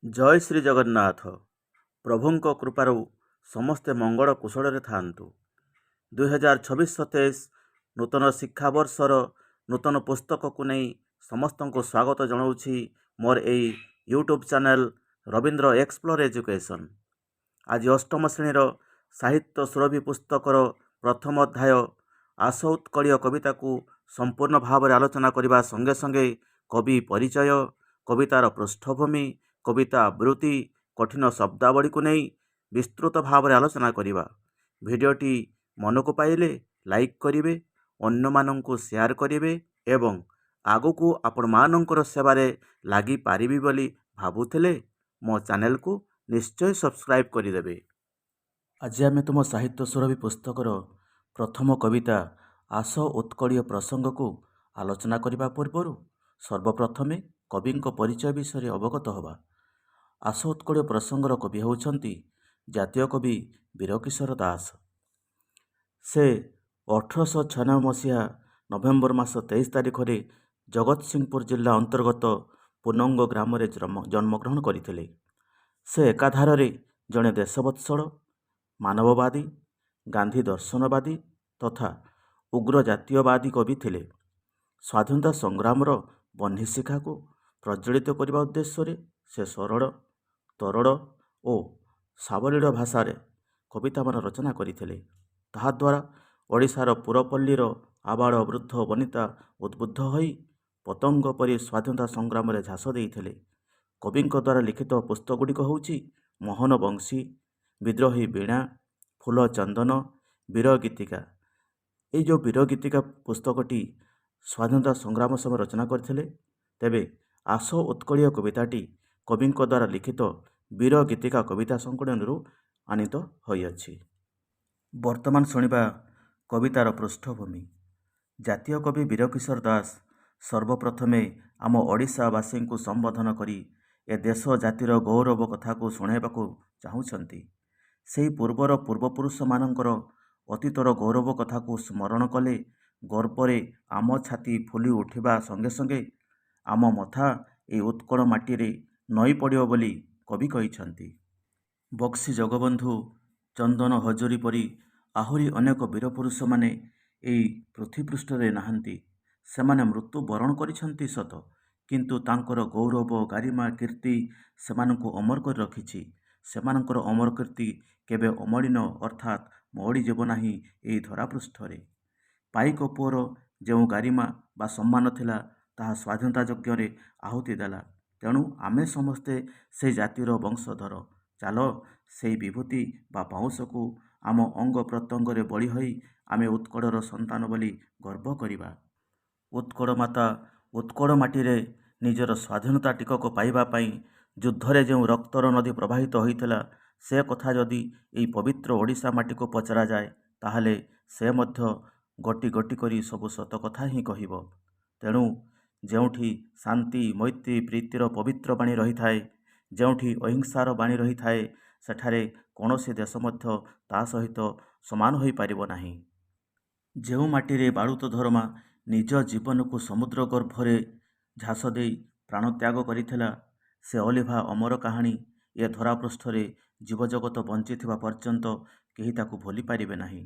ଜୟ ଶ୍ରୀ ଜଗନ୍ନାଥ। ପ୍ରଭୁଙ୍କ କୃପାରୁ ସମସ୍ତେ ମଙ୍ଗଳ କୁଶଳରେ ଥାଆନ୍ତୁ। 2026-27 ନୂତନ ଶିକ୍ଷାବର୍ଷର ନୂତନ ପୁସ୍ତକକୁ ନେଇ ସମସ୍ତଙ୍କୁ ସ୍ୱାଗତ ଜଣାଉଛି ମୋର ଏହି YouTube channel Rabindra explore education. ଆଜି ଅଷ୍ଟମ ଶ୍ରେଣୀର ସାହିତ୍ୟ ସୁରଭି ପୁସ୍ତକର ପ୍ରଥମ ଅଧ୍ୟାୟ ଆସ ଉତ୍କଳୀୟ କବିତାକୁ ସମ୍ପୂର୍ଣ୍ଣ ଭାବରେ ଆଲୋଚନା କରିବା ସଙ୍ଗେ ସଙ୍ଗେ କବି ପରିଚୟ, କବିତାର ପୃଷ୍ଠଭୂମି, କବିତା ଆବୃତ୍ତି, କଠିନ ଶବ୍ଦାବଳୀକୁ ନେଇ ବିସ୍ତୃତ ଭାବରେ ଆଲୋଚନା କରିବା। ଭିଡ଼ିଓଟି ମନକୁ ପାଇଲେ ଲାଇକ୍ କରିବେ, ଅନ୍ୟମାନଙ୍କୁ ସେୟାର କରିବେ ଏବଂ ଆଗକୁ ଆପଣମାନଙ୍କର ସେବାରେ ଲାଗିପାରିବି ବୋଲି ଭାବୁଥିଲେ ମୋ ଚ୍ୟାନେଲକୁ ନିଶ୍ଚୟ ସବସ୍କ୍ରାଇବ୍ କରିଦେବେ। ଆଜି ଆମେ ତୁମ ସାହିତ୍ୟ ସୁରଭି ପୁସ୍ତକର ପ୍ରଥମ କବିତା ଆସ ଉତ୍କଳୀୟ ପ୍ରସଙ୍ଗକୁ ଆଲୋଚନା କରିବା ପୂର୍ବରୁ ସର୍ବପ୍ରଥମେ କବିଙ୍କ ପରିଚୟ ବିଷୟରେ ଅବଗତ ହେବା। ଆସ ଉତ୍କଳୀୟ ପ୍ରସଙ୍ଗର କବି ହେଉଛନ୍ତି ଜାତୀୟ କବି ବୀରକିଶୋର ଦାସ। ସେ 1896 ମସିହା ନଭେମ୍ବର ମାସ 23 ତାରିଖରେ ଜଗତସିଂହପୁର ଜିଲ୍ଲା ଅନ୍ତର୍ଗତ ପୁନଙ୍ଗ ଗ୍ରାମରେ ଜନ୍ମଗ୍ରହଣ କରିଥିଲେ। ସେ ଏକାଧାରରେ ଜଣେ ଦେଶବତ୍ସଳ, ମାନବବାଦୀ, ଗାନ୍ଧୀ ଦର୍ଶନବାଦୀ ତଥା ଉଗ୍ର ଜାତୀୟବାଦୀ କବି ଥିଲେ। ସ୍ୱାଧୀନତା ସଂଗ୍ରାମର ବହ୍ନିଶିଖାକୁ ପ୍ରଜ୍ୱଳିତ କରିବା ଉଦ୍ଦେଶ୍ୟରେ ସେ ସରଳ, ତରଳ ଓ ସାବଲୀଳ ଭାଷାରେ କବିତାମାନ ରଚନା କରିଥିଲେ। ତାହାଦ୍ୱାରା ଓଡ଼ିଶାର ପୁରପଲ୍ଲୀର ଆବାଳ ବୃଦ୍ଧ ବନିତା ଉଦ୍ବୁଦ୍ଧ ହୋଇ ପତଙ୍ଗ ପରି ସ୍ୱାଧୀନତା ସଂଗ୍ରାମରେ ଝାସ ଦେଇଥିଲେ। କବିଙ୍କ ଦ୍ୱାରା ଲିଖିତ ପୁସ୍ତକଗୁଡ଼ିକ ହେଉଛି ମୋହନ ବଂଶୀ, ବିଦ୍ରୋହୀ ବୀଣା, ଫୁଲ ଚନ୍ଦନ, ବୀର ଗୀତିକା। ଏଇ ଯେଉଁ ବୀର ଗୀତିକା ପୁସ୍ତକଟି ସ୍ୱାଧୀନତା ସଂଗ୍ରାମ ସମୟରେ ରଚନା କରିଥିଲେ। ତେବେ ଆସ ଉତ୍କଳୀୟ କବିତାଟି କବିଙ୍କ ଦ୍ୱାରା ଲିଖିତ ବୀର ଗୀତିକା କବିତା ସଂକଳନରୁ ଆନିତ ହୋଇଅଛି। ବର୍ତ୍ତମାନ ଶୁଣିବା କବିତାର ପୃଷ୍ଠଭୂମି। ଜାତୀୟ କବି ବୀରକିଶୋର ଦାସ ସର୍ବପ୍ରଥମେ ଆମ ଓଡ଼ିଶାବାସୀଙ୍କୁ ସମ୍ବୋଧନ କରି ଏ ଦେଶ ଜାତିର ଗୌରବ କଥାକୁ ଶୁଣାଇବାକୁ ଚାହୁଁଛନ୍ତି। ସେହି ପୂର୍ବର ପୂର୍ବପୁରୁଷମାନଙ୍କର ଅତୀତର ଗୌରବ କଥାକୁ ସ୍ମରଣ କଲେ ଗର୍ବରେ ଆମ ଛାତି ଫୁଲି ଉଠିବା ସଙ୍ଗେ ସଙ୍ଗେ ଆମ ମଥା ଏହି ଉତ୍କଳ ମାଟିରେ ନଇଁ ପଡ଼ିବ ବୋଲି କବି କହିଛନ୍ତି। ବକ୍ସି ଜଗବନ୍ଧୁ, ଚନ୍ଦନ ହଜୁରୀ ପରି ଆହୁରି ଅନେକ ବୀରପୁରୁଷମାନେ ଏହି ପୃଥ୍ୱୀପୃଷ୍ଠରେ ନାହାନ୍ତି। ସେମାନେ ମୃତ୍ୟୁ ବରଣ କରିଛନ୍ତି ସତ, କିନ୍ତୁ ତାଙ୍କର ଗୌରବ, ଗାରିମା, କୀର୍ତ୍ତି ସେମାନଙ୍କୁ ଅମର କରି ରଖିଛି। ସେମାନଙ୍କର ଅମର କୀର୍ତ୍ତି କେବେ ଅମଳିନ ଅର୍ଥାତ୍ ମଉଳିଯିବ ନାହିଁ ଏହି ଧରାପୃଷ୍ଠରେ। ପାଇକ ପୁଅର ଯେଉଁ ଗାରିମା ବା ସମ୍ମାନ ଥିଲା, ତାହା ସ୍ୱାଧୀନତା ଯଜ୍ଞରେ ଆହୁତି ଦେଲା। ତେଣୁ ଆମେ ସମସ୍ତେ ସେହି ଜାତିର ବଂଶଧର। ଚାଲ ସେହି ବିଭୂତି ବା ପାଉଁଶକୁ ଆମ ଅଙ୍ଗ ପ୍ରତ୍ୟଙ୍ଗରେ ବଳି ହୋଇ ଆମେ ଉତ୍କଳର ସନ୍ତାନ ବୋଲି ଗର୍ବ କରିବା। ଉତ୍କଳ ମାତା ଉତ୍କଳ ମାଟିରେ ନିଜର ସ୍ୱାଧୀନତା ଟିକକ ପାଇବା ପାଇଁ ଯୁଦ୍ଧରେ ଯେଉଁ ରକ୍ତର ନଦୀ ପ୍ରବାହିତ ହୋଇଥିଲା, ସେ କଥା ଯଦି ଏହି ପବିତ୍ର ଓଡ଼ିଶା ମାଟିକୁ ପଚରାଯାଏ, ତାହେଲେ ସେ ମଧ୍ୟ ଗୋଟି ଗୋଟି କରି ସବୁ ସତ କଥା ହିଁ କହିବ। ତେଣୁ ଯେଉଁଠି ଶାନ୍ତି, ମୈତ୍ରୀ, ପ୍ରୀତିର ପବିତ୍ର ବାଣୀ ରହିଥାଏ, ଯେଉଁଠି ଅହିଂସାର ବାଣୀ ରହିଥାଏ, ସେଠାରେ କୌଣସି ଦେଶ ମଧ୍ୟ ତା ସହିତ ସମାନ ହୋଇପାରିବ ନାହିଁ। ଯେଉଁ ମାଟିରେ ବାଳୁତ ଧର୍ମା ନିଜ ଜୀବନକୁ ସମୁଦ୍ର ଗର୍ଭରେ ଝାସ ଦେଇ ପ୍ରାଣତ୍ୟାଗ କରିଥିଲା, ସେ ଅଲିଭା ଅମର କାହାଣୀ ଏ ଧରାପୃଷ୍ଠରେ ଜୀବଜଗତ ବଞ୍ଚିଥିବା ପର୍ଯ୍ୟନ୍ତ କେହି ତାକୁ ଭୁଲି ପାରିବେ ନାହିଁ।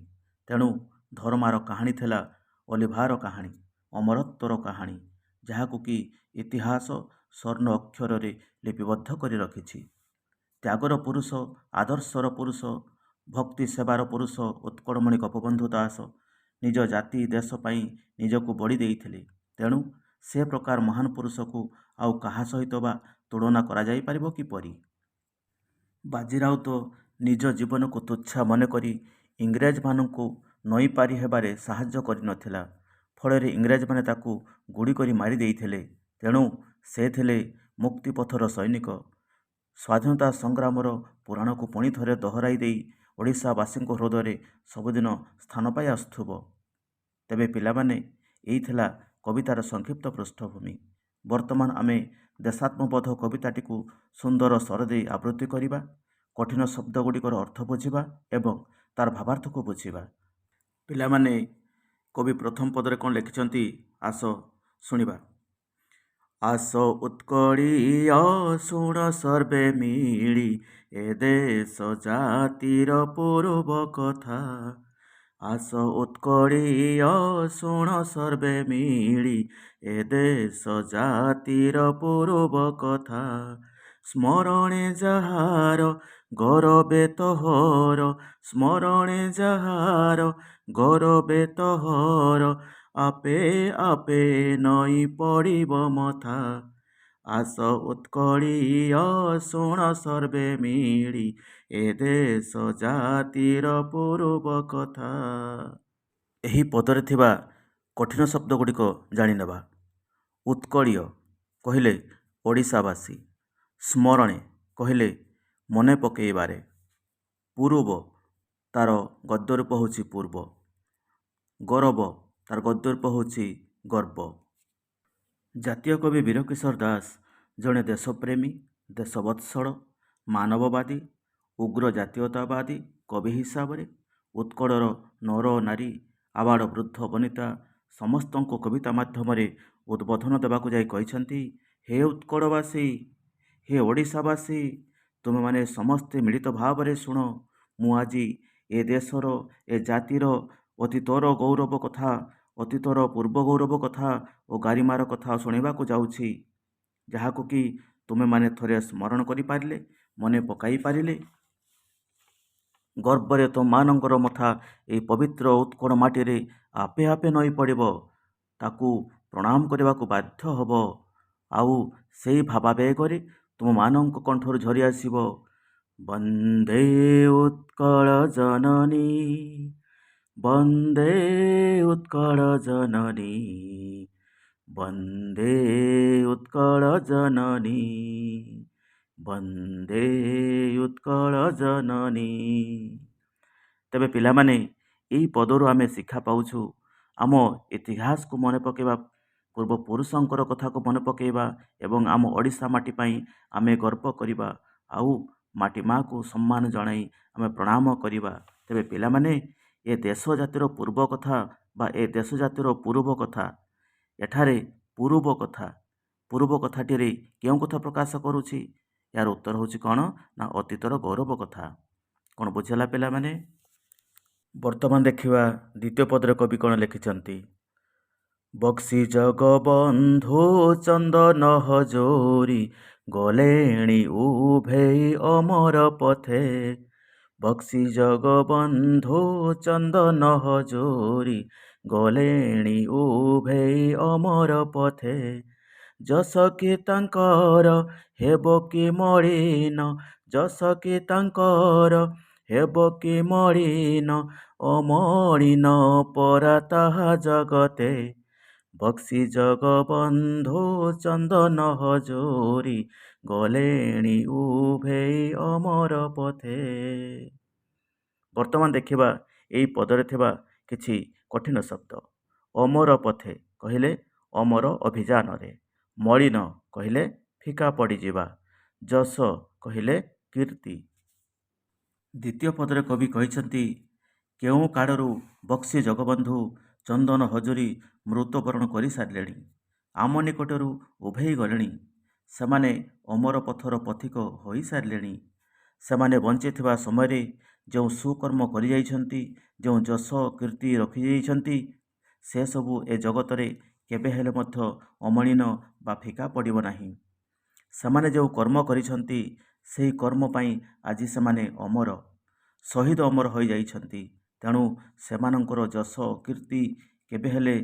ତେଣୁ ଧର୍ମାର କାହାଣୀ ଥିଲା ଅଲିଭାର କାହାଣୀ, ଅମରତ୍ୱର କାହାଣୀ, ଯାହାକୁ କି ଇତିହାସ ସ୍ୱର୍ଣ୍ଣ ଅକ୍ଷରରେ ଲିପିବଦ୍ଧ କରି ରଖିଛି। ତ୍ୟାଗର ପୁରୁଷ, ଆଦର୍ଶର ପୁରୁଷ, ଭକ୍ତି ସେବାର ପୁରୁଷ ଉତ୍କଳମଣି ଗୋପବନ୍ଧୁ ଦାସ ନିଜ ଜାତି ଦେଶ ପାଇଁ ନିଜକୁ ବଳି ଦେଇଥିଲେ। ତେଣୁ ସେ ପ୍ରକାର ମହାନ ପୁରୁଷକୁ ଆଉ କାହା ସହିତ ବା ତୁଳନା କରାଯାଇପାରିବ କିପରି? ବାଜି ରାଉତ ନିଜ ଜୀବନକୁ ତୁଚ୍ଛା ମନେକରି ଇଂରେଜମାନଙ୍କୁ ନଇଁ ପାରି ହେବାରେ ସାହାଯ୍ୟ କରିନଥିଲା। ଫଳରେ ଇଂରେଜମାନେ ତାକୁ ଗୁଳି କରି ମାରି ଦେଇଥିଲେ। ତେଣୁ ସେ ଥିଲେ ମୁକ୍ତିପଥର ସୈନିକ। ସ୍ୱାଧୀନତା ସଂଗ୍ରାମର ପୁରାଣକୁ ପୁଣି ଥରେ ଦୋହରାଇ ଦେଇ ଓଡ଼ିଶାବାସୀଙ୍କ ହୃଦୟରେ ସବୁଦିନ ସ୍ଥାନ ପାଇ ଆସୁଥିବ। ତେବେ ପିଲାମାନେ, ଏଇ ଥିଲା କବିତାର ସଂକ୍ଷିପ୍ତ ପୃଷ୍ଠଭୂମି। ବର୍ତ୍ତମାନ ଆମେ ଦେଶାତ୍ମବୋଧ କବିତାଟିକୁ ସୁନ୍ଦର ସ୍ୱର ଦେଇ ଆବୃତ୍ତି କରିବା, କଠିନ ଶବ୍ଦଗୁଡ଼ିକର ଅର୍ଥ ବୁଝିବା ଏବଂ ତାର ଭାବାର୍ଥକୁ ବୁଝିବା। ପିଲାମାନେ, କବି ପ୍ରଥମ ପଦରେ କ'ଣ ଲେଖିଛନ୍ତି ଆସ ଶୁଣିବା। ଆସ ଉତ୍କଳୀୟ ଶୁଣ ସର୍ବେ ମିଳି ଏ ଦେଶ ଜାତିର ପୂର୍ବ କଥା। ଆସ ଉତ୍କଳୀୟ ଶୁଣ ସର୍ବେ ମିଳି ଏ ଦେଶ ଜାତିର ପୂର୍ବ କଥା। ସ୍ମରଣେ ଯାହାର ଗୌରବେ ତୋହର, ସ୍ମରଣେ ଯାହାର ଗୌରବେ ତୋହର, ଆପେ ଆପେ ନଈ ପଡ଼ିବ ମଥା। ଆସ ଉତ୍କଳୀୟ ଶୁଣ ସର୍ବେ ମିଳି ଏ ଦେଶ ଜାତିର ପୂର୍ବ କଥା। ଏହି ପଦରେ ଥିବା କଠିନ ଶବ୍ଦ ଗୁଡ଼ିକ ଜାଣିନେବା। ଉତ୍କଳୀୟ କହିଲେ ଓଡ଼ିଶାବାସୀ, ସ୍ମରଣେ କହିଲେ ମନେ ପକାଇବାରେ, ପୂର୍ବ ତାର ଗଦ୍ୟ ରୂପ ହେଉଛି ପୂର୍ବ, ଗୌରବ ତାର ଗଦ୍ୟ ରୂପ ହେଉଛି ଗର୍ବ। ଜାତୀୟ କବି ବୀରକିଶୋର ଦାସ ଜଣେ ଦେଶପ୍ରେମୀ, ଦେଶବତ୍ସଳ, ମାନବବାଦୀ, ଉଗ୍ର ଜାତୀୟତାବାଦୀ କବି ହିସାବରେ ଉତ୍କଳର ନର ନାରୀ, ଆବାଳ ବୃଦ୍ଧ ବନିତା ସମସ୍ତଙ୍କୁ କବିତା ମାଧ୍ୟମରେ ଉଦ୍ବୋଧନ ଦେବାକୁ ଯାଇ କହିଛନ୍ତି, ହେ ଉତ୍କଳବାସୀ, ହେ ଓଡ଼ିଶାବାସୀ, ତୁମେମାନେ ସମସ୍ତେ ମିଳିତ ଭାବରେ ଶୁଣ। ମୁଁ ଆଜି ଏ ଦେଶର, ଏ ଜାତିର ଅତୀତର ଗୌରବ କଥା, ଅତୀତର ପୂର୍ବ ଗୌରବ କଥା ଓ ଗାରିମାର କଥା ଶୁଣିବାକୁ ଯାଉଛି, ଯାହାକୁ କି ତୁମେମାନେ ଥରେ ସ୍ମରଣ କରିପାରିଲେ, ମନେ ପକାଇ ପାରିଲେ ଗର୍ବରେ ତୁମମାନଙ୍କର ମଥା ଏହି ପବିତ୍ର ଉତ୍କଳ ମାଟିରେ ଆପେ ଆପେ ନଈ ପଡ଼ିବ, ତାକୁ ପ୍ରଣାମ କରିବାକୁ ବାଧ୍ୟ ହେବ। ଆଉ ସେଇ ଭାବାବେଗରେ ତୁମମାନଙ୍କ କଣ୍ଠରୁ ଝରି ଆସିବ, ବନ୍ଦେ ଉତ୍କଳ ଜନନୀ, ବନ୍ଦେ ଉତ୍କଳ ଜନନୀ, ବନ୍ଦେ ଉତ୍କଳ ଜନନୀ, ବନ୍ଦେ ଉତ୍କଳ ଜନନୀ। ତେବେ ପିଲାମାନେ, ଏହି ପଦରୁ ଆମେ ଶିକ୍ଷା ପାଉଛୁ, ଆମ ଇତିହାସକୁ ମନେ ପକାଇବା, ପୂର୍ବପୁରୁଷଙ୍କର କଥାକୁ ମନେ ପକାଇବା ଏବଂ ଆମ ଓଡ଼ିଶା ମାଟି ପାଇଁ ଆମେ ଗର୍ବ କରିବା, ଆଉ ମାଟି ମାଆକୁ ସମ୍ମାନ ଜଣାଇ ଆମେ ପ୍ରଣାମ କରିବା। ତେବେ ପିଲାମାନେ, ଏ ଦେଶ ଜାତିର ପୂର୍ବ କଥା ବା ଏ ଦେଶ ଜାତିର ପୂର୍ବ କଥା, ଏଠାରେ ପୂର୍ବ କଥା, ପୂର୍ବ କଥାଟିରେ କେଉଁ କଥା ପ୍ରକାଶ କରୁଛି? ଏହାର ଉତ୍ତର ହେଉଛି କ'ଣ ନା ଅତୀତର ଗୌରବ କଥା। କ'ଣ ବୁଝିଲା ପିଲାମାନେ? ବର୍ତ୍ତମାନ ଦେଖିବା ଦ୍ୱିତୀୟ ପଦରେ କବି କ'ଣ ଲେଖିଛନ୍ତି। ବକ୍ସି ଜଗବନ୍ଧୁ ଚନ୍ଦନ ହଜୋରି, ଗଲେଣି ଉଭେଇ ଅମର ପଥେ। ବକ୍ସି ଜଗବନ୍ଧୁ ଚନ୍ଦନ ହଜୋରି, ଗଲେଣି ଉଭେଇ ଅମର ପଥେ। ଯଶ କି ତାଙ୍କର ହେବ କି ମଳିନ, ଯଶ କି ତାଙ୍କର ହେବ କି ମଳିନ, ଅମଳିନ ପରା ତାହା ଜଗତେ। ବକ୍ସି ଜଗବନ୍ଧୁ ଚନ୍ଦନ ହଜୋରି, ଗଲେଣି ଉଭେଇ ଅମର ପଥେ। ବର୍ତ୍ତମାନ ଦେଖିବା ଏହି ପଦରେ ଥିବା କିଛି କଠିନ ଶବ୍ଦ। ଅମର ପଥେ କହିଲେ ଅମର ଅଭିଯାନରେ, ମଳିନ କହିଲେ ଫିକା ପଡ଼ିଯିବା, ଯଶ କହିଲେ କୀର୍ତ୍ତି। ଦ୍ୱିତୀୟ ପଦରେ କବି କହିଛନ୍ତି, କେଉଁ କାଳରୁ ବକ୍ସି ଜଗବନ୍ଧୁ ଚନ୍ଦନ ହଜୁରୀ ମୃତ୍ୟୁବରଣ କରିସାରିଲେଣି, ଆମ ନିକଟରୁ ଉଭେଇ ଗଲେଣି। ସେମାନେ ଅମର ପଥର ପଥିକ ହୋଇସାରିଲେଣି। ସେମାନେ ବଞ୍ଚିଥିବା ସମୟରେ ଯେଉଁ ସୁକର୍ମ କରିଯାଇଛନ୍ତି, ଯେଉଁ ଯଶ କୀର୍ତ୍ତି ରଖିଯାଇଛନ୍ତି, ସେସବୁ ଏ ଜଗତରେ କେବେ ହେଲେ ମଧ୍ୟ ଅମଳିନ ବା ଫିକା ପଡ଼ିବ ନାହିଁ। ସେମାନେ ଯେଉଁ କର୍ମ କରିଛନ୍ତି, ସେହି କର୍ମ ପାଇଁ ଆଜି ସେମାନେ ଅମର, ଶହୀଦ ଅମର ହୋଇଯାଇଛନ୍ତି। ତେଣୁ ସେମାନଙ୍କର ଯଶ କୀର୍ତ୍ତି କେବେ ହେଲେ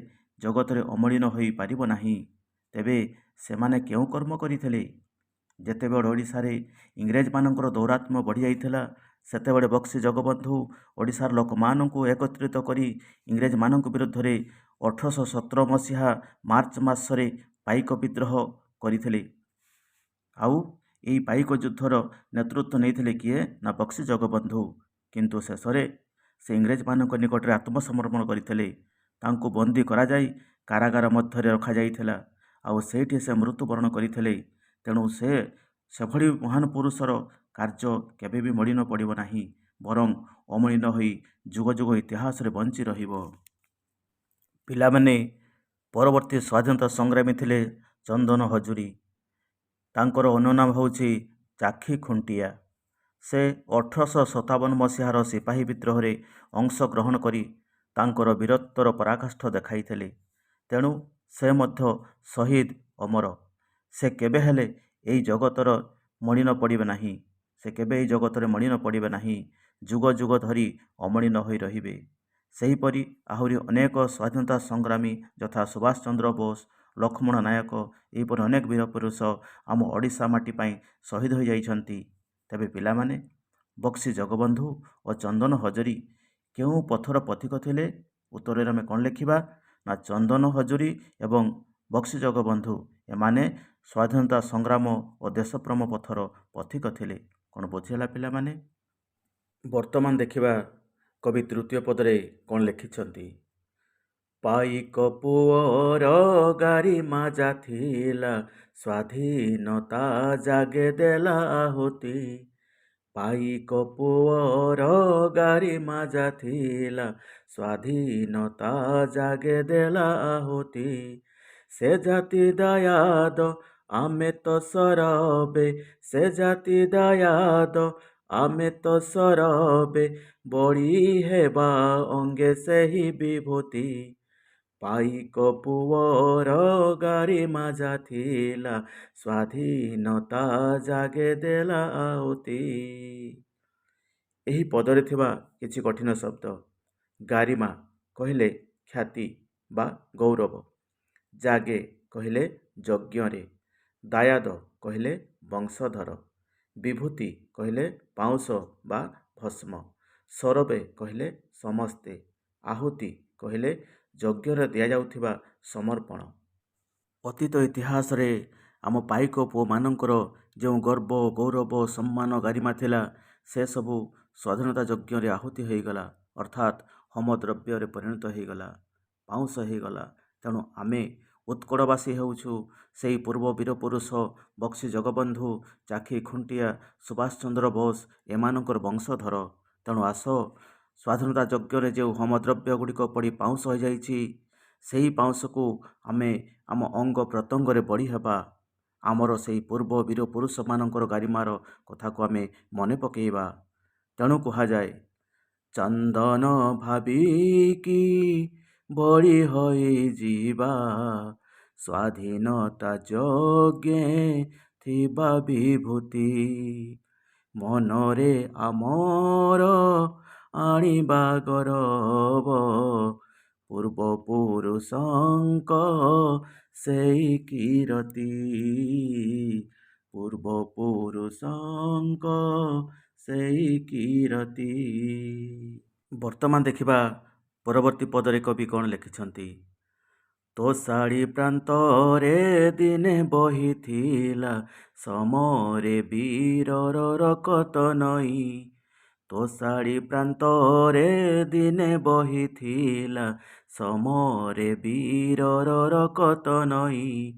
ଜଗତରେ ଅମଳିନ ହୋଇପାରିବ ନାହିଁ। ତେବେ ସେମାନେ କେଉଁ କର୍ମ କରିଥିଲେ? ଯେତେବେଳେ ଓଡ଼ିଶାରେ ଇଂରେଜମାନଙ୍କର ଦୌରାତ୍ମ୍ୟ ବଢ଼ିଯାଇଥିଲା, ସେତେବେଳେ ବକ୍ସି ଜଗବନ୍ଧୁ ଓଡ଼ିଶାର ଲୋକମାନଙ୍କୁ ଏକତ୍ରିତ କରି ଇଂରେଜମାନଙ୍କ ବିରୁଦ୍ଧରେ 1817 ମସିହା ମାର୍ଚ୍ଚ ମାସରେ ପାଇକ ବିଦ୍ରୋହ କରିଥିଲେ। ଆଉ ଏହି ପାଇକ ଯୁଦ୍ଧର ନେତୃତ୍ୱ ନେଇଥିଲେ କିଏ ନା ବକ୍ସି ଜଗବନ୍ଧୁ। କିନ୍ତୁ ଶେଷରେ ସେ ଇଂରେଜମାନଙ୍କ ନିକଟରେ ଆତ୍ମସମର୍ପଣ କରିଥିଲେ। ତାଙ୍କୁ ବନ୍ଦୀ କରାଯାଇ କାରାଗାର ମଧ୍ୟରେ ରଖାଯାଇଥିଲା, ଆଉ ସେଇଠି ସେ ମୃତ୍ୟୁବରଣ କରିଥିଲେ। ତେଣୁ ସେଭଳି ମହାନ ପୁରୁଷର କାର୍ଯ୍ୟ କେବେ ବି ମଳିନ ପଡ଼ିବ ନାହିଁ, ବରଂ ଅମଳିନ ହୋଇ ଯୁଗ ଯୁଗ ଇତିହାସରେ ବଞ୍ଚି ରହିବ। ପିଲାମାନେ, ପରବର୍ତ୍ତୀ ସ୍ୱାଧୀନତା ସଂଗ୍ରାମୀ ଥିଲେ ଚନ୍ଦନ ହଜୁରୀ। ତାଙ୍କର ଅନ୍ୟ ନାମ ହେଉଛି ଚାକ୍ଷୀ ଖୁଣ୍ଟିଆ। ସେ 1857 ମସିହାର ସିପାହୀ ବିଦ୍ରୋହରେ ଅଂଶଗ୍ରହଣ କରି ତାଙ୍କର ବୀରତ୍ୱର ପରାକାଷ୍ଠ ଦେଖାଇଥିଲେ। ତେଣୁ ସେ ମଧ୍ୟ ଶହୀଦ ଅମର। ସେ କେବେ ହେଲେ ଏହି ଜଗତର ମଳିନ ପଡ଼ିବେ ନାହିଁ। ସେ କେବେ ଏହି ଜଗତରେ ମଳିନ ପଡ଼ିବେ ନାହିଁ। ଯୁଗ ଯୁଗ ଧରି ଅମଳିନ ହୋଇ ରହିବେ। ସେହିପରି ଆହୁରି ଅନେକ ସ୍ୱାଧୀନତା ସଂଗ୍ରାମୀ ଯଥା ସୁଭାଷ ଚନ୍ଦ୍ର ବୋଷ, ଲକ୍ଷ୍ମଣ ନାୟକ ଏହିପରି ଅନେକ ବୀର ପୁରୁଷ ଆମ ଓଡ଼ିଶା ମାଟି ପାଇଁ ଶହୀଦ ହୋଇଯାଇଛନ୍ତି। ତେବେ ପିଲାମାନେ, ବକ୍ସି ଜଗବନ୍ଧୁ ଓ ଚନ୍ଦନ ହଜୁରୀ କେଉଁ ପଥର ପଥିକ ଥିଲେ? ଉତ୍ତରରେ ଆମେ କ'ଣ ଲେଖିବା? ନା ଚନ୍ଦନ ହଜୁରୀ ଏବଂ ବକ୍ସି ଜଗବନ୍ଧୁ ଏମାନେ ସ୍ୱାଧୀନତା ସଂଗ୍ରାମ ଓ ଦେଶପ୍ରେମ ପଥର ପଥିକ ଥିଲେ। କ'ଣ ବୁଝିହେଲା ପିଲାମାନେ? ବର୍ତ୍ତମାନ ଦେଖିବା କବି ତୃତୀୟ ପଦରେ କ'ଣ ଲେଖିଛନ୍ତି। ପାଇକ ପୁଅର ଗାରିମା ଯାଥିଲା, ସ୍ୱାଧୀନତା ଜାଗେ ଦେଲା ଆହୁତି। ପାଇକ ପୁଅର ଗାରିମା ଯାଥିଲା, ସ୍ୱାଧୀନତା ଜାଗେ ଦେଲା ଆହୁତି। ସେ ଜାତି ଦାୟାଦ ଆମେ ତ ସରବେ, ସେ ଜାତି ଦାୟାଦ ଆମେ ତ ସରବେ, ବଳି ହେବା ଅଙ୍ଗେ ସେହି ବିଭୂତି। ପାଇକ ପୁଅର ଗାରିମା ଯାଥିଲା, ସ୍ୱାଧୀନତା ଜାଗେ ଦେଲା ଆହୁତି। ଏହି ପଦରେ ଥିବା କିଛି କଠିନ ଶବ୍ଦ। ଗାରିମା କହିଲେ ଖ୍ୟାତି ବା ଗୌରବ। ଜାଗେ କହିଲେ ଯଜ୍ଞରେ। ଦାୟାଦ କହିଲେ ବଂଶଧର। ବିଭୂତି କହିଲେ ପାଉଁଶ ବା ଭସ୍ମ। ସରବେ କହିଲେ ସମସ୍ତେ। ଆହୁତି କହିଲେ ଯଜ୍ଞରେ ଦିଆଯାଉଥିବା ସମର୍ପଣ। ଅତୀତ ଇତିହାସରେ ଆମ ପାଇକ ପୁଅମାନଙ୍କର ଯେଉଁ ଗର୍ବ, ଗୌରବ, ସମ୍ମାନ, ଗାରିମା ଥିଲା, ସେସବୁ ସ୍ୱାଧୀନତା ଯଜ୍ଞରେ ଆହୁତି ହୋଇଗଲା, ଅର୍ଥାତ୍ ହୋମଦ୍ରବ୍ୟରେ ପରିଣତ ହୋଇଗଲା, ପାଉଁଶ ହୋଇଗଲା। ତେଣୁ ଆମେ ଉତ୍କଳବାସୀ ହେଉଛୁ ସେହି ପୂର୍ବ ବୀରପୁରୁଷ ବକ୍ସି ଜଗବନ୍ଧୁ, ଚାକ୍ଷୀ ଖୁଣ୍ଟିଆ, ସୁଭାଷ ଚନ୍ଦ୍ର ବୋଷ ଏମାନଙ୍କର ବଂଶଧର। ତେଣୁ ଆସ, ସ୍ୱାଧୀନତା ଯଜ୍ଞରେ ଯେଉଁ ହୋମଦ୍ରବ୍ୟ ଗୁଡ଼ିକ ପଡ଼ି ପାଉଁଶ ହୋଇଯାଇଛି, ସେହି ପାଉଁଶକୁ ଆମେ ଆମ ଅଙ୍ଗ ପ୍ରତ୍ୟଙ୍ଗରେ ବଳି ହେବା। ଆମର ସେହି ପୂର୍ବ ବୀର ପୁରୁଷମାନଙ୍କର ଗାରିମାର କଥାକୁ ଆମେ ମନେ ପକାଇବା। ତେଣୁ କୁହାଯାଏ, ଚନ୍ଦନ ଭାବିକି ବଳି ହୋଇଯିବା, ସ୍ୱାଧୀନତା ଯଜ୍ଞେ ଥିବା ବିଭୂତି। ମନରେ ଆମର ଆଣିବା ଗରବ, ପୂର୍ବପୁରୁଷଙ୍କ ସେଇ କୀରତି। ପୂର୍ବପୁରୁଷଙ୍କ ସେଇ କୀରତି। ବର୍ତ୍ତମାନ ଦେଖିବା ପରବର୍ତ୍ତୀ ପଦରେ କବି କ'ଣ ଲେଖିଛନ୍ତି। ତୋଷାଳି ପ୍ରାନ୍ତରେ ଦିନେ ବହିଥିଲା, ସମରେ ବୀରର ରକତ ନଈ। ତୋଷାଳି ପ୍ରାନ୍ତରେ ଦିନେ ବହିଥିଲା, ସମରେ ବୀରର ରକତ ନଈ।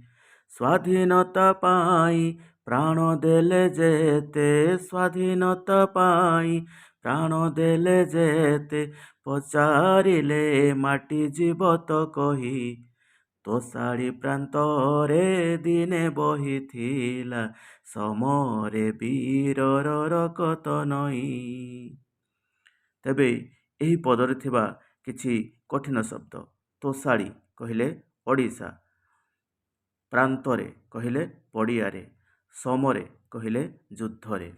ସ୍ୱାଧୀନତା ପାଇଁ ପ୍ରାଣ ଦେଲେ ଯେତେ, ସ୍ୱାଧୀନତା ପାଇଁ ପ୍ରାଣ ଦେଲେ ଯେତେ, ପଚାରିଲେ ମାଟି ଯିବ ତ କହି। ତୋଷାଳି ପ୍ରାନ୍ତରେ ଦିନେ ବହିଥିଲା, ସମରେ ବୀରର ରକତ ନଈ। ତେବେ ଏହି ପଦରେ ଥିବା କିଛି କଠିନ ଶବ୍ଦ। ତୋଷାଳି କହିଲେ ଓଡ଼ିଶା, ପ୍ରାନ୍ତରେ କହିଲେ ପଡ଼ିଆରେ, ସମରେ କହିଲେ ଯୁଦ୍ଧରେ।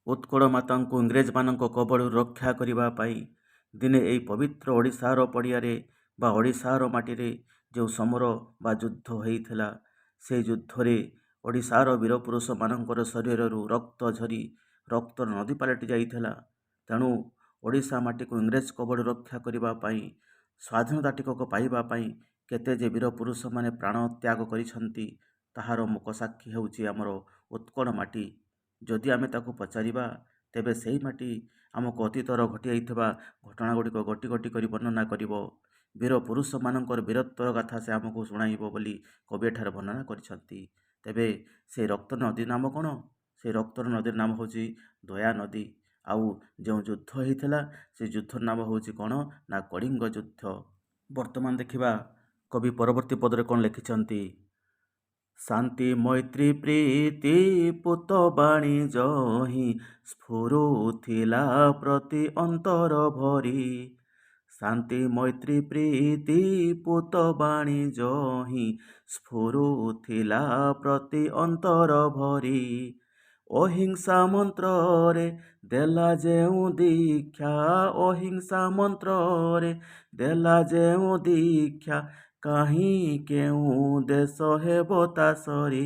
ଉତ୍କଳ ମାତାଙ୍କୁ ଇଂରେଜମାନଙ୍କ କବଳରୁ ରକ୍ଷା କରିବା ପାଇଁ ଦିନେ ଏହି ପବିତ୍ର ଓଡ଼ିଶାର ପଡ଼ିଆରେ ବା ଓଡ଼ିଶାର ମାଟିରେ ଯେଉଁ ସମର ବା ଯୁଦ୍ଧ ହୋଇଥିଲା, ସେ ଯୁଦ୍ଧରେ ଓଡ଼ିଶାର ବୀରପୁରୁଷମାନଙ୍କର ଶରୀରରୁ ରକ୍ତ ଝରି ରକ୍ତର ନଦୀ ପାଲଟି ଯାଇଥିଲା। ତେଣୁ ଓଡ଼ିଶା ମାଟିକୁ ଇଂରେଜ କବଳରୁ ରକ୍ଷା କରିବା ପାଇଁ, ସ୍ୱାଧୀନତା ଟିକକ ପାଇବା ପାଇଁ କେତେ ଯେ ବୀରପୁରୁଷମାନେ ପ୍ରାଣ ତ୍ୟାଗ କରିଛନ୍ତି, ତାହାର ମୁକ ସାକ୍ଷୀ ହେଉଛି ଆମର ଉତ୍କଳ ମାଟି। ଯଦି ଆମେ ତାକୁ ପଚାରିବା, ତେବେ ସେହି ମାଟି ଆମକୁ ଅତୀତର ଘଟିଯାଇଥିବା ଘଟଣା ଗୁଡ଼ିକ ଗୋଟି ଗୋଟି କରି ବର୍ଣ୍ଣନା କରିବ। ବୀର ପୁରୁଷମାନଙ୍କର ବୀରତ୍ୱର ଗାଥା ସେ ଆମକୁ ଶୁଣାଇବ ବୋଲି କବି ଏଠାରେ ବର୍ଣ୍ଣନା କରିଛନ୍ତି। ତେବେ ସେ ରକ୍ତ ନଦୀ ନାମ କ'ଣ? ସେ ରକ୍ତର ନଦୀର ନାମ ହେଉଛି ଦୟା ନଦୀ। ଆଉ ଯେଉଁ ଯୁଦ୍ଧ ହୋଇଥିଲା, ସେ ଯୁଦ୍ଧର ନାମ ହେଉଛି କ'ଣ? ନା କଳିଙ୍ଗ ଯୁଦ୍ଧ। ବର୍ତ୍ତମାନ ଦେଖିବା କବି ପରବର୍ତ୍ତୀ ପଦରେ କ'ଣ ଲେଖିଛନ୍ତି। ଶାନ୍ତି ମୈତ୍ରୀ ପ୍ରୀତି ପୂତ ବାଣିଜ୍ୟ ହିଁ ସ୍ଫୁରୁଥିଲା ପ୍ରତି ଅନ୍ତର ଭରି। ଶାନ୍ତି ମୈତ୍ରୀ ପ୍ରୀତି ପୂତ ବାଣିଜ୍ୟ ହିଁ ସ୍ଫୁରୁଥିଲା ପ୍ରତି ଅନ୍ତର ଭରି। ଅହିଂସା ମନ୍ତ୍ରରେ ଦେଲା ଯେଉଁ ଦୀକ୍ଷା, ଅହିଂସା ମନ୍ତ୍ରରେ ଦେଲା ଯେଉଁ ଦୀକ୍ଷା, କାହିଁ କେଉଁ ଦେଶ ହେବ ତା ସରି।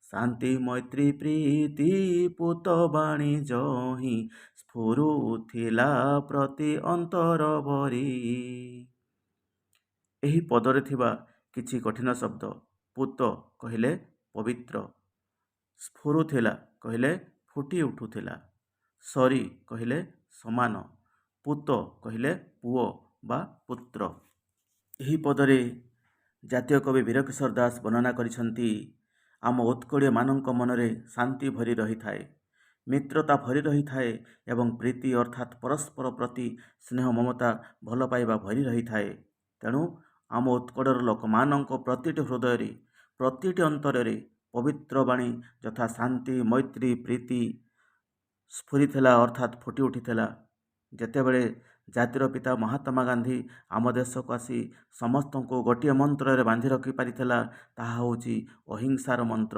ଶାନ୍ତି ମୈତ୍ରୀ ପ୍ରୀତି ପୂତ ବାଣିଜ୍ୟ ହିଁ ସ୍ଫୁରୁଥିଲା ପ୍ରତି ଅନ୍ତର ଭରି। ଏହି ପଦରେ ଥିବା କିଛି କଠିନ ଶବ୍ଦ। ପୂତ କହିଲେ ପବିତ୍ର, ସ୍ଫୁରୁଥିଲା କହିଲେ ଫୁଟି ଉଠୁଥିଲା, ସରି କହିଲେ ସମାନ, ପୂତ କହିଲେ ପୁଅ ବା ପୁତ୍ର। ଏହି ପଦରେ ଜାତୀୟ କବି ବୀରକିଶୋର ଦାସ ବର୍ଣ୍ଣନା କରିଛନ୍ତି, ଆମ ଉତ୍କଳୀୟମାନଙ୍କ ମନରେ ଶାନ୍ତି ଭରି ରହିଥାଏ, ମିତ୍ରତା ଭରି ରହିଥାଏ ଏବଂ ପ୍ରୀତି ଅର୍ଥାତ୍ ପରସ୍ପର ପ୍ରତି ସ୍ନେହ ମମତା ଭଲ ପାଇବା ଭରି ରହିଥାଏ। ତେଣୁ ଆମ ଉତ୍କଳର ଲୋକମାନଙ୍କ ପ୍ରତିଟି ହୃଦୟରେ, ପ୍ରତିଟି ଅନ୍ତରରେ ପବିତ୍ର ବାଣୀ ଯଥା ଶାନ୍ତି ମୈତ୍ରୀ ପ୍ରୀତି ସ୍ଫୁରିଥିଲା ଅର୍ଥାତ୍ ଫୁଟି ଉଠିଥିଲା। ଯେତେବେଳେ ଜାତିର ପିତା ମହାତ୍ମା ଗାନ୍ଧୀ ଆମ ଦେଶକୁ ଆସି ସମସ୍ତଙ୍କୁ ଗୋଟିଏ ମନ୍ତ୍ରରେ ବାନ୍ଧି ରଖିପାରିଥିଲା, ତାହା ହେଉଛି ଅହିଂସାର ମନ୍ତ୍ର।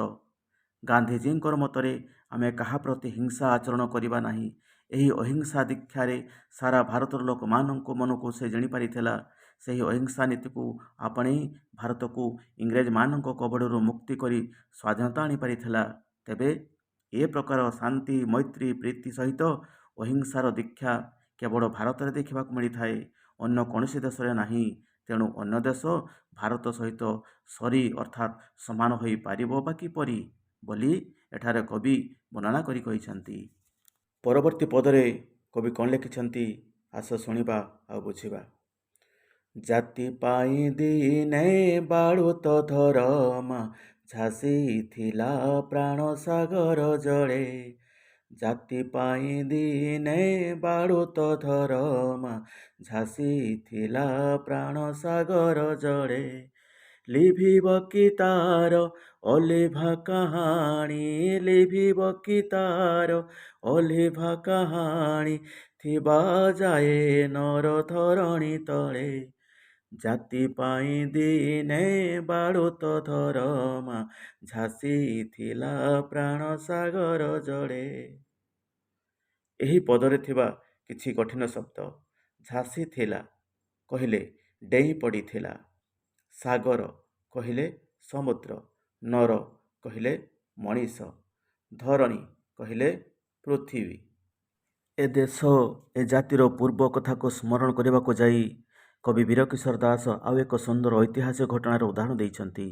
ଗାନ୍ଧୀଜୀଙ୍କର ମତରେ ଆମେ କାହା ପ୍ରତି ହିଂସା ଆଚରଣ କରିବା ନାହିଁ। ଏହି ଅହିଂସା ଦୀକ୍ଷାରେ ସାରା ଭାରତର ଲୋକମାନଙ୍କ ମନକୁ ସେ ଜିଣିପାରିଥିଲା। ସେହି ଅହିଂସା ନୀତିକୁ ଆପଣେଇ ଭାରତକୁ ଇଂରେଜମାନଙ୍କ କବଳରୁ ମୁକ୍ତି କରି ସ୍ୱାଧୀନତା ଆଣିପାରିଥିଲା। ତେବେ ଏ ପ୍ରକାର ଶାନ୍ତି ମୈତ୍ରୀ ପ୍ରୀତି ସହିତ ଅହିଂସାର ଦୀକ୍ଷା କେବଳ ଭାରତରେ ଦେଖିବାକୁ ମିଳିଥାଏ, ଅନ୍ୟ କୌଣସି ଦେଶରେ ନାହିଁ। ତେଣୁ ଅନ୍ୟ ଦେଶ ଭାରତ ସହିତ ସରି ଅର୍ଥାତ୍ ସମାନ ହୋଇପାରିବ ବା କିପରି ବୋଲି ଏଠାରେ କବି ବର୍ଣ୍ଣନା କରି କହିଛନ୍ତି। ପରବର୍ତ୍ତୀ ପଦରେ କବି କ'ଣ ଲେଖିଛନ୍ତି, ଆସ ଶୁଣିବା ଆଉ ବୁଝିବା। ଜାତି ପାଇଁ ଦିନେ ବାଳୁତ ଧରମା, ଝାସିଥିଲା ପ୍ରାଣ ସାଗର ଜଳେ। ଜାତି ପାଇଁ ଦିନେ ବାଳୁତ ଧରମା, ଝାସିଥିଲା ପ୍ରାଣ ସାଗର ଜଳେ। ଲିଭିବ କି ତାର ଅଲିଭା କାହାଣୀ, ଲିଭିବ କି ତାର ଅଲିଭା କାହାଣୀ, ଥିବା ଯାଏ ନର ଧରଣୀ ତଳେ। ଜାତି ପାଇଁ ଦିନେ ବାଳୁତ ଧରମା, ଝାସିଥିଲା ପ୍ରାଣ ସାଗର ଜଳେ। ଏହି ପଦରେ ଥିବା କିଛି କଠିନ ଶବ୍ଦ। ଝାସିଥିଲା କହିଲେ ଡେଇଁ ପଡ଼ିଥିଲା, ସାଗର କହିଲେ ସମୁଦ୍ର, ନର କହିଲେ ମଣିଷ, ଧରଣୀ କହିଲେ ପୃଥିବୀ। ଏ ଦେଶ ଏ ଜାତିର ପୂର୍ବ କଥାକୁ ସ୍ମରଣ କରିବାକୁ ଯାଇ କବି ବୀରକିଶୋର ଦାସ ଆଉ ଏକ ସୁନ୍ଦର ଐତିହାସିକ ଘଟଣାର ଉଦାହରଣ ଦେଇଛନ୍ତି।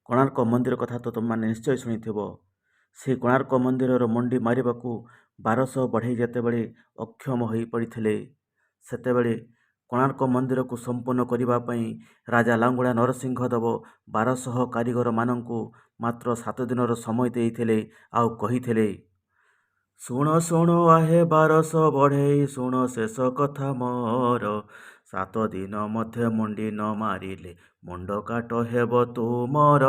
କୋଣାର୍କ ମନ୍ଦିର କଥା ତ ତୁମମାନେ ନିଶ୍ଚୟ ଶୁଣିଥିବ। ସେହି କୋଣାର୍କ ମନ୍ଦିରର ମୁଣ୍ଡି ମାରିବାକୁ 1200 ବଢ଼େଇ ଯେତେବେଳେ ଅକ୍ଷମ ହୋଇପଡ଼ିଥିଲେ, ସେତେବେଳେ କୋଣାର୍କ ମନ୍ଦିରକୁ ସମ୍ପୂର୍ଣ୍ଣ କରିବା ପାଇଁ ରାଜା ଲାଙ୍ଗୁଳା ନରସିଂହ ଦେବ 1200 କାରିଗରମାନଙ୍କୁ ମାତ୍ର 7 ଦିନର ସମୟ ଦେଇଥିଲେ ଆଉ କହିଥିଲେ, ଶୁଣ ଶୁଣ ଆହେ 1200 ବଢ଼େଇ, ଶୁଣ ଶେଷ କଥା ମୋର, 7 ଦିନ ମଧ୍ୟ ମୁଣ୍ଡି ନ ମାରିଲେ ମୁଣ୍ଡ କାଟ ହେବ ତୁମର।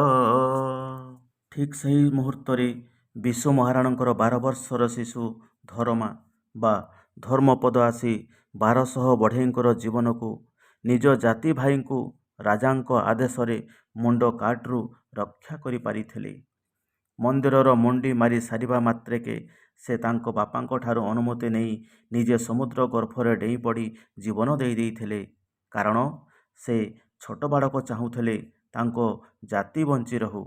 ଠିକ୍ ସେହି ମୁହୂର୍ତ୍ତରେ ବିଶୁ ମହାରାଣାଙ୍କର 12 ବର୍ଷର ଶିଶୁ ଧରମା ବା ଧର୍ମପଦ ଆସି 1200 ବଢ଼େଇଙ୍କର ଜୀବନକୁ, ନିଜ ଜାତି ଭାଇଙ୍କୁ ରାଜାଙ୍କ ଆଦେଶରେ ମୁଣ୍ଡ କାଟରୁ ରକ୍ଷା କରିପାରିଥିଲେ। ମନ୍ଦିରର ମୁଣ୍ଡି ମାରି ସାରିବା ମାତ୍ରକେ ସେ ତାଙ୍କ ବାପାଙ୍କ ଠାରୁ ଅନୁମତି ନେଇ ନିଜେ ସମୁଦ୍ର ଗର୍ଭରେ ଡେଇଁ ପଡ଼ି ଜୀବନ ଦେଇଥିଲେ। କାରଣ ସେ ଛୋଟ ବାଳକ ଚାହୁଁଥିଲେ ତାଙ୍କ ଜାତି ବଞ୍ଚି ରହୁ,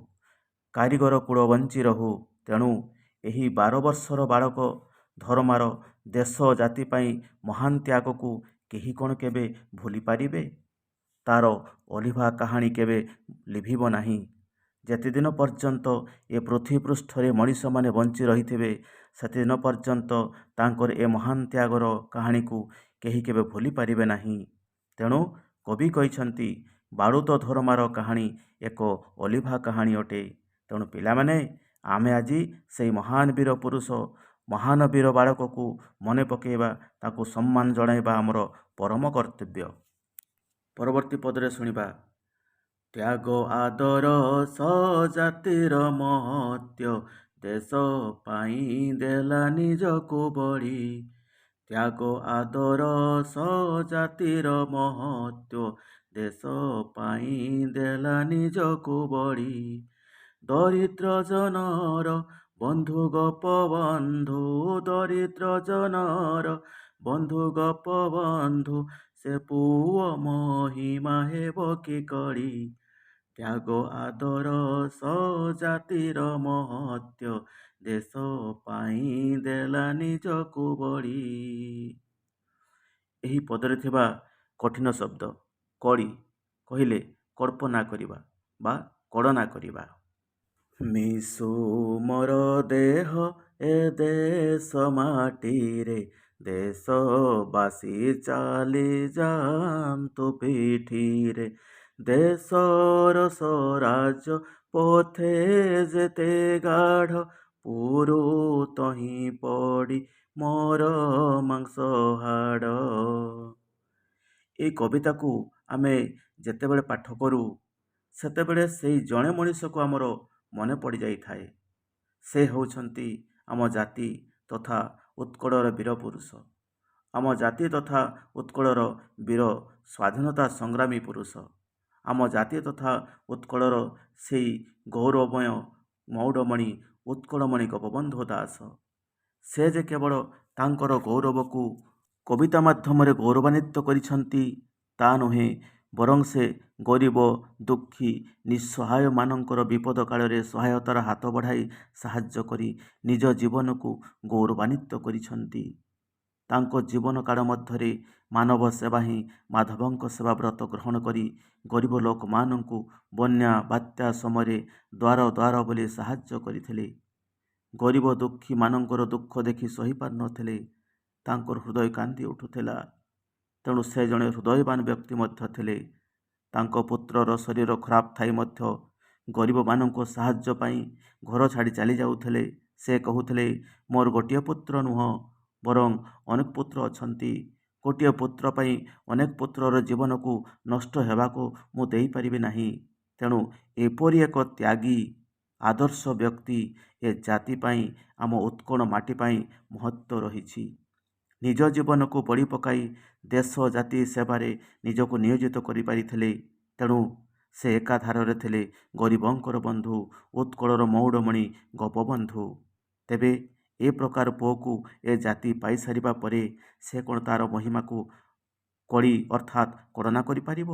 କାରିଗର କୁଳ ବଞ୍ଚି ରହୁ। ତେଣୁ ଏହି 12 ବର୍ଷର ବାଳକ ଧରମାର ଦେଶ ଜାତି ପାଇଁ ମହାନ ତ୍ୟାଗକୁ କେହି କ'ଣ କେବେ ଭୁଲି ପାରିବେ? ତାର ଅଲିଭା କାହାଣୀ କେବେ ଲିଭିବ ନାହିଁ। ଯେତେଦିନ ପର୍ଯ୍ୟନ୍ତ ଏ ପୃଥିବୀ ପୃଷ୍ଠରେ ମଣିଷମାନେ ବଞ୍ଚି ରହିଥିବେ, ସେତେଦିନ ପର୍ଯ୍ୟନ୍ତ ତାଙ୍କର ଏ ମହାନ ତ୍ୟାଗର କାହାଣୀକୁ କେହି କେବେ ଭୁଲି ପାରିବେ ନାହିଁ। ତେଣୁ କବି କହିଛନ୍ତି, ବାଳୁତ ଧରମାର କାହାଣୀ ଏକ ଅଲିଭା କାହାଣୀ ଅଟେ। ତେଣୁ ପିଲାମାନେ, ଆମେ ଆଜି ସେହି ମହାନ ବୀର ପୁରୁଷ, ମହାନ ବୀର ବାଳକକୁ ମନେ ପକାଇବା, ତାକୁ ସମ୍ମାନ ଜଣାଇବା ଆମର ପରମ କର୍ତ୍ତବ୍ୟ। ପରବର୍ତ୍ତୀ ପଦରେ ଶୁଣିବା, ତ୍ୟାଗ ଆଦର ସଜାତିର ମହତ୍ୟ ଦେଶ ପାଇଁ ଦେଲା ନିଜକୁ ବଳି। ତ୍ୟାଗ ଆଦର ସଜାତିର ମହତ୍ୟ ଦେଶ ପାଇଁ ଦେଲା ନିଜକୁ ବଳି। ଦରିଦ୍ର ଜନର ବନ୍ଧୁ ଗୋପବନ୍ଧୁ, ଦରିଦ୍ର ଜନର ବନ୍ଧୁ ଗୋପବନ୍ଧୁ, ସେ ପୁଅ ମହିମା ହେବ କି କଳି। ତ୍ୟାଗ ଆଦର ସଜାତିର ମହତ୍ୟ ଦେଶ ପାଇଁ ଦେଲା ନିଜକୁ ବଳି। ଏହି ପଦରେ ଥିବା କଠିନ ଶବ୍ଦ କଳି କହିଲେ କଳ୍ପନା କରିବା ବା କଳନା କରିବା। ମିଶୁ ମୋର ଦେହ ଏ ଦେଶ ମାଟିରେ, ଦେଶବାସୀ ଚାଲି ଯାଆନ୍ତୁ ପିଠିରେ। ଦେଶର ସ୍ୱରାଜ ପଥେ ଯେତେ ଗାଢ଼, ପୁରୁ ତହିଁ ପଡ଼ି ମୋର ମାଂସ ହାଡ଼। এই କବିତାକୁ ଆମେ ଯେତେବେଳେ ପାଠ କରୁ ସେତେବେଳେ ସେଇ ଜଣେ ମଣିଷକୁ ଆମର ମନେ ପଡ଼ିଯାଇଥାଏ। ସେ ହେଉଛନ୍ତି ଆମ ଜାତି ତଥା ଉତ୍କଳର ବୀର ପୁରୁଷ, ଆମ ଜାତି ତଥା ଉତ୍କଳର ବୀର ସ୍ୱାଧୀନତା ସଂଗ୍ରାମୀ ପୁରୁଷ, ଆମ ଜାତି ତଥା ଉତ୍କଳର ସେଇ ଗୌରବମୟ ମଉଡ଼ମଣି ଉତ୍କଳମଣି ଗୋପବନ୍ଧୁ ଦାସ। ସେ ଯେ କେବଳ ତାଙ୍କର ଗୌରବକୁ କବିତା ମାଧ୍ୟମରେ ଗୌରବାନ୍ୱିତ କରିଛନ୍ତି ତା ନୁହେଁ, ବରଂ ସେ ଗରିବ ଦୁଃଖୀ ନିଃସହାୟମାନଙ୍କର ବିପଦ କାଳରେ ସହାୟତାର ହାତ ବଢ଼ାଇ ସାହାଯ୍ୟ କରି ନିଜ ଜୀବନକୁ ଗୌରବାନ୍ୱିତ କରିଛନ୍ତି। ତାଙ୍କ ଜୀବନ କାଳ ମଧ୍ୟରେ ମାନବ ସେବା ହିଁ ମାଧବଙ୍କ ସେବା ବ୍ରତ ଗ୍ରହଣ କରି ଗରିବ ଲୋକମାନଙ୍କୁ ବନ୍ୟା ବାତ୍ୟା ସମୟରେ ଦ୍ୱାର ଦ୍ୱାର ବୋଲି ସାହାଯ୍ୟ କରିଥିଲେ। ଗରିବ ଦୁଃଖୀମାନଙ୍କର ଦୁଃଖ ଦେଖି ସହିପାରୁନଥିଲେ, ତାଙ୍କର ହୃଦୟ କାନ୍ଦି ଉଠୁଥିଲା। ତେଣୁ ସେ ଜଣେ ହୃଦୟବାନ ବ୍ୟକ୍ତି ମଧ୍ୟ ଥିଲେ। ତାଙ୍କ ପୁତ୍ରର ଶରୀର ଖରାପ ଥାଇ ମଧ୍ୟ ଗରିବମାନଙ୍କ ସାହାଯ୍ୟ ପାଇଁ ଘର ଛାଡ଼ି ଚାଲି ଯାଉଥିଲେ। ସେ କହୁଥିଲେ, ମୋର ଗୋଟିଏ ପୁତ୍ର ନୁହଁ, ବରଂ ଅନେକ ପୁତ୍ର ଅଛନ୍ତି। ଗୋଟିଏ ପୁତ୍ର ପାଇଁ ଅନେକ ପୁତ୍ରର ଜୀବନକୁ ନଷ୍ଟ ହେବାକୁ ମୁଁ ଦେଇପାରିବି ନାହିଁ। ତେଣୁ ଏପରି ଏକ ତ୍ୟାଗୀ ଆଦର୍ଶ ବ୍ୟକ୍ତି ଏ ଜାତି ପାଇଁ, ଆମ ଉତ୍କଳ ମାଟି ପାଇଁ ମହତ୍ତ୍ୱ ରହିଛି। ନିଜ ଜୀବନକୁ ବଳି ପକାଇ ଦେଶ ଜାତି ସେବାରେ ନିଜକୁ ନିୟୋଜିତ କରିପାରିଥିଲେ। ତେଣୁ ସେ ଏକାଧାରରେ ଥିଲେ ଗରିବଙ୍କର ବନ୍ଧୁ, ଉତ୍କଳର ମଉଡ଼ମଣି ଗୋପବନ୍ଧୁ। ତେବେ ଏ ପ୍ରକାର ପୁଅକୁ ଏ ଜାତି ପାଇସାରିବା ପରେ ସେ କ'ଣ ତା'ର ମହିମାକୁ କଳି ଅର୍ଥାତ୍ କଳନା କରିପାରିବ?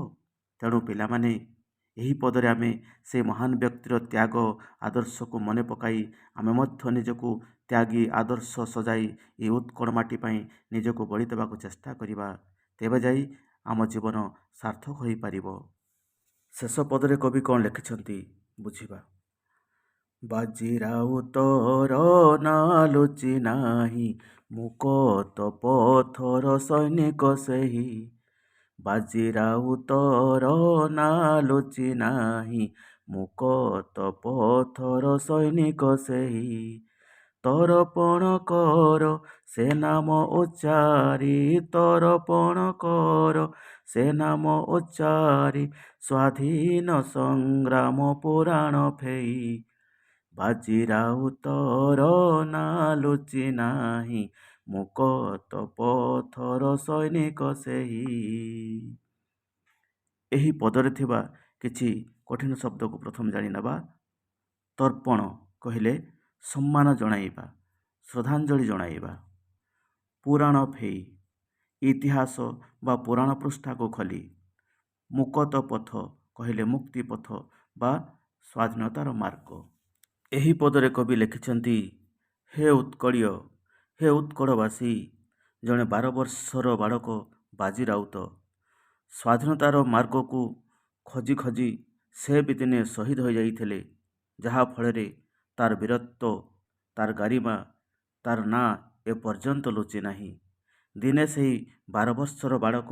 ତେଣୁ ପିଲାମାନେ, ଏହି ପଦରେ ଆମେ ସେ ମହାନ ବ୍ୟକ୍ତିର ତ୍ୟାଗ ଆଦର୍ଶକୁ ମନେ ପକାଇ ଆମେ ମଧ୍ୟ ନିଜକୁ ତ୍ୟାଗୀ ଆଦର୍ଶ ସଜାଇ ଏହି ଉତ୍କଳ ମାଟି ପାଇଁ ନିଜକୁ ବଳି ଦେବାକୁ ଚେଷ୍ଟା କରିବା। ତେବେ ଯାଇ ଆମ ଜୀବନ ସାର୍ଥକ ହୋଇପାରିବ। ଶେଷ ପଦରେ କବି କ'ଣ ଲେଖିଛନ୍ତି ବୁଝିବା। ବାଜି ରାଉତର ନାଁ ଲୁଚି ନାହିଁ, ମୁକୁଟ ପଥର ସୈନିକ ସେହି। ବାଜି ରାଉତର ନାଁ ଲୁଚି ନାହିଁ, ମୁକୁଟ ପଥର ସୈନିକ ସେହି। ତର୍ପଣ କର ସେ ନାମ ଉଚ୍ଚାରି, ତର୍ପଣ କର ସେ ନାମ ଉଚ୍ଚାରି, ସ୍ୱାଧୀନ ସଂଗ୍ରାମ ପୁରାଣ ଫେଇ। ବାଜି ରାଉତର ନାଁ ଲୁଚି ନାହିଁ, ମୁକୁଟ ପଥର ସୈନିକ ସେହି। ଏହି ପଦରେ ଥିବା କିଛି କଠିନ ଶବ୍ଦକୁ ପ୍ରଥମେ ଜାଣିନେବା। ତର୍ପଣ କହିଲେ ସମ୍ମାନ ଜଣାଇବା, ଶ୍ରଦ୍ଧାଞ୍ଜଳି ଜଣାଇବା। ପୁରାଣ ଫେଇ ଇତିହାସ ବା ପୁରାଣ ପୃଷ୍ଠାକୁ ଖୋଲି। ମୁକୁଟ ପଥ କହିଲେ ମୁକ୍ତି ପଥ ବା ସ୍ୱାଧୀନତାର ମାର୍ଗ। ଏହି ପଦରେ କବି ଲେଖିଛନ୍ତି, ହେ ଉତ୍କଳୀୟ, ହେ ଉତ୍କଳବାସୀ, ଜଣେ 12 ବର୍ଷର ବାଳକ ବାଜି ରାଉତ ସ୍ୱାଧୀନତାର ମାର୍ଗକୁ ଖୋଜି ଖୋଜି ସେ ବି ଦିନେ ଶହୀଦ ହୋଇଯାଇଥିଲେ। ଯାହାଫଳରେ ତାର ବୀରତ୍ୱ, ତାର ଗାରିମା, ତାର ନାଁ ଏପର୍ଯ୍ୟନ୍ତ ଲୁଚି ନାହିଁ। ଦିନେ ସେହି 12 ବର୍ଷର ବାଳକ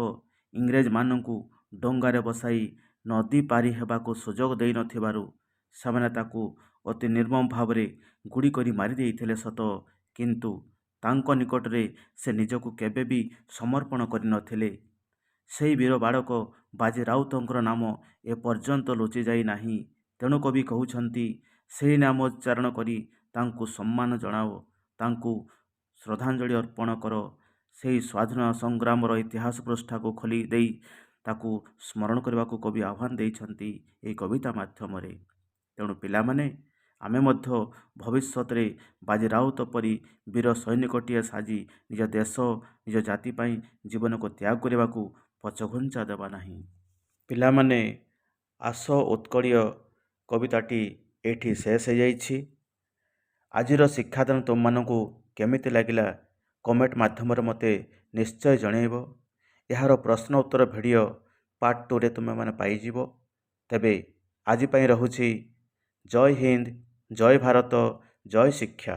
ଇଂରେଜମାନଙ୍କୁ ଡଙ୍ଗାରେ ବସାଇ ନଦୀ ପାରି ହେବାକୁ ସୁଯୋଗ ଦେଇନଥିବାରୁ ସେମାନେ ତାକୁ ଅତି ନିର୍ମମ ଭାବରେ ଗୁଳି କରି ମାରି ଦେଇଥିଲେ ସତ, କିନ୍ତୁ ତାଙ୍କ ନିକଟରେ ସେ ନିଜକୁ କେବେ ବି ସମର୍ପଣ କରିନଥିଲେ। ସେହି ବୀର ବାଳକ ବାଜି ରାଉତଙ୍କର ନାମ ଏପର୍ଯ୍ୟନ୍ତ ଲୁଚିଯାଇ ନାହିଁ। ତେଣୁ କବି କହୁଛନ୍ତି, ସେହି ନାମ ଉଚ୍ଚାରଣ କରି ତାଙ୍କୁ ସମ୍ମାନ ଜଣାଅ, ତାଙ୍କୁ ଶ୍ରଦ୍ଧାଞ୍ଜଳି ଅର୍ପଣ କର। ସେହି ସ୍ୱାଧୀନତା ସଂଗ୍ରାମର ଇତିହାସ ପୃଷ୍ଠାକୁ ଖୋଲି ଦେଇ ତାକୁ ସ୍ମରଣ କରିବାକୁ କବି ଆହ୍ୱାନ ଦେଇଛନ୍ତି ଏହି କବିତା ମାଧ୍ୟମରେ। ତେଣୁ ପିଲାମାନେ, ଆମେ ମଧ୍ୟ ଭବିଷ୍ୟତରେ ବାଜି ରାଉତ ପରି ବୀର ସୈନିକଟିଏ ସାଜି ନିଜ ଦେଶ, ନିଜ ଜାତି ପାଇଁ ଜୀବନକୁ ତ୍ୟାଗ କରିବାକୁ ପଛଘୁଞ୍ଚା ଦେବା ନାହିଁ। ପିଲାମାନେ, ଆସ ଉତ୍କଳୀୟ କବିତାଟି ଏଇଠି ଶେଷ ହେଇଯାଇଛି। ଆଜିର ଶିକ୍ଷାଦାନ ତୁମମାନଙ୍କୁ କେମିତି ଲାଗିଲା କମେଣ୍ଟ ମାଧ୍ୟମରେ ମୋତେ ନିଶ୍ଚୟ ଜଣାଇବ। ଏହାର ପ୍ରଶ୍ନ ଉତ୍ତର ଭିଡ଼ିଓ ପାର୍ଟ 2ରେ ତୁମେମାନେ ପାଇଯିବ। ତେବେ ଆଜି ପାଇଁ ରହୁଛି। ଜୟ ହିନ୍ଦ, ଜୟ ଭାରତ, ଜୟ ଶିକ୍ଷା।